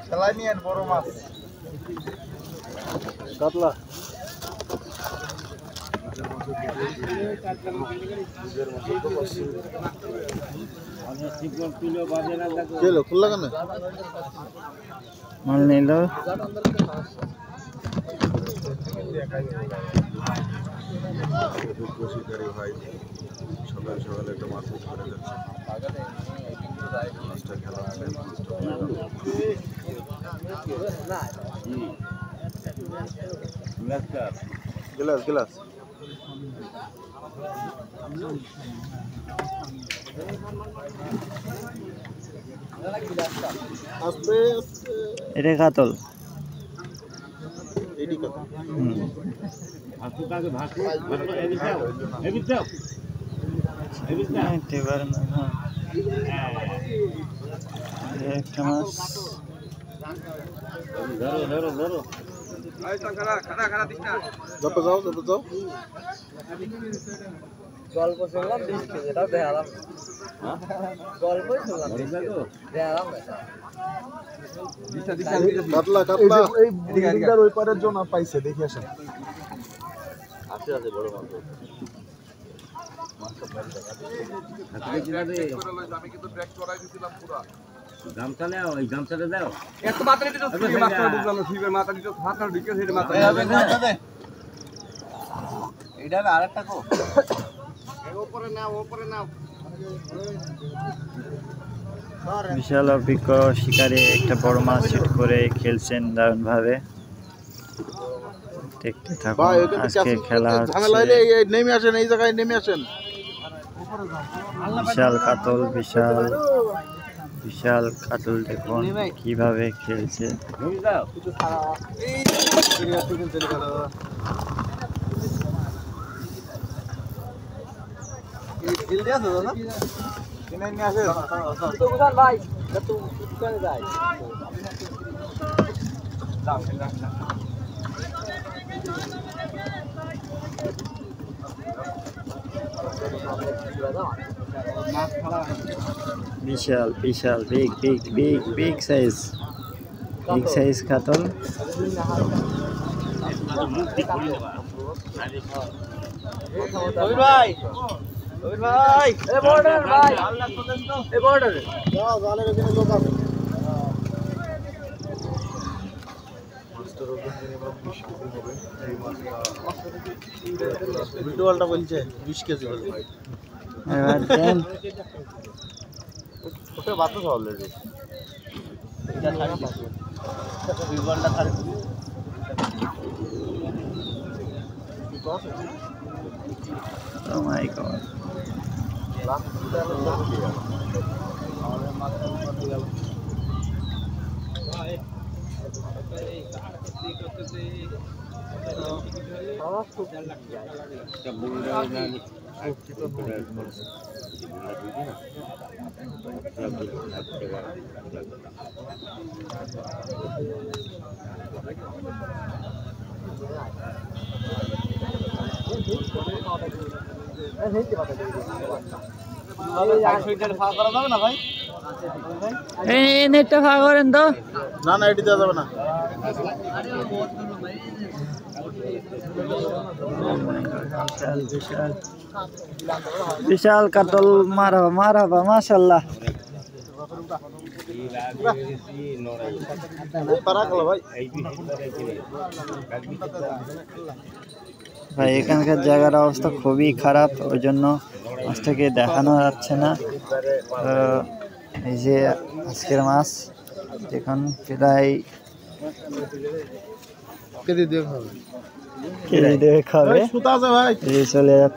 খেলাই নিয়ে বড় মাছ কাতলা খুললা কেন মাল নিল ভাই সকাল সকালে একটা মাছ ধরে যাচ্ছে মাছটা খেলা হচ্ছে গ্লাস গ্লাস এটা কাতল এডি কাতল আপু কাকে ভাগো এডি দাও এডি দাও এডি দাও এবার না একটা মাছ ধরো ধরো ধরো আই তো খাড়া খাড়া খাড়া দিস না যত যাও গল্প শুনলাম 20 কেজি এটা দেখালাম গল্পই শুনলাম দেখালাম কাতলা কাতলা এই বুড়িটার ওই পারের জন্য পাইছে দেখি আসেন আছে আছে বড় মাছ আমি কিন্তু ট্র্যাক করাই দিছিলাম পুরো গামছা নাও এই গামছাটা দাও এত মাত্রা দিতে ফ্রি মাছটা বুঝলাম ফিবের মাথা দিতে হাতটা ঢুকে সেটা মাথা দে এইটা আরেকটা কো উপরে নাও বিশাল অভিজ্ঞ শিকারী একটা বড় মাছ শুট করে খেলছেন দারুণ ভাবে দেখতে থাকুন আজকে খেলা হচ্ছে নেমে আসেন এই জায়গায় নেমে আসেন বিশাল কাতল বিশাল কাতল দেখুন কিভাবে খেলছে বিশাল বিশাল বিগ সাইজ কাতল ভাই এ বর্ডার ভাই এ বর্ডার যাও জালের এখানে লোক আছে মাস্টার ওখানে হবে এই মাছটা ভিডিওটা বলছে 20 কেজি বলে ভাই এবার দেন ওটা বাতো অলরেডি এটা ছাড়া পাবো ভিডিওটা ছাড়া Oh my god. নেটটা ফাঁকা করেন তো না না এটি দেওয়া যাবে না বিশাল কাতল মারহাবা মাশাআল্লাহ ভাই এখানকার জায়গার অবস্থা খুবই খারাপ ওই জন্য মাছটাকে দেখানো যাচ্ছে না এই যে আজকের মাছ এখন প্রায় কেজি দিয়ে খাবে চলে যাচ্ছে।